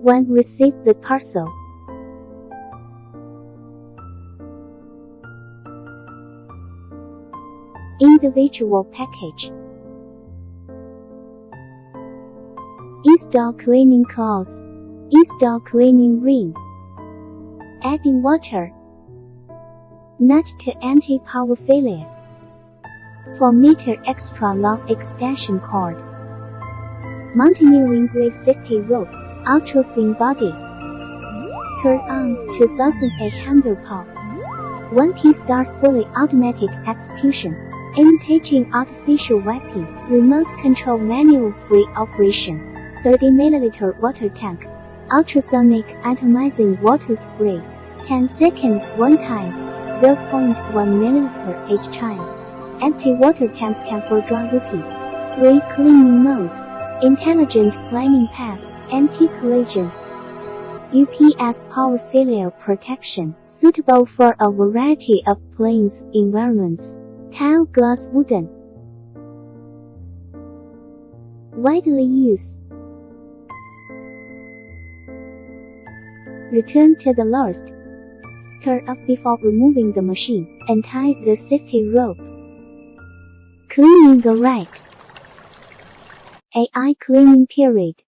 when receive the parcel. Individual package. Install cleaning cloth. Install cleaning ring. Adding water. Nut to anti-power failure. 4-meter extra long extension cord. Mountaineering-grade safety rope. Ultra-thin body. Turn on 2800 pop. 1T start fully automatic execution. Imitating artificial weapon. Remote control manual free operation. 30 ml water tank. Ultrasonic atomizing water spray. 10 seconds one time. 0.1 ml each time. Empty water tank can for dry repeat. 3 cleaning modes. Intelligent cleaning pass. Anti-collision. UPS power failure protection. Suitable for a variety of plains environments. Tile, glass, wooden. Widely used. Return to the last. Turn off before removing the machine and tie the safety rope. Cleaning the rack. AI cleaning period.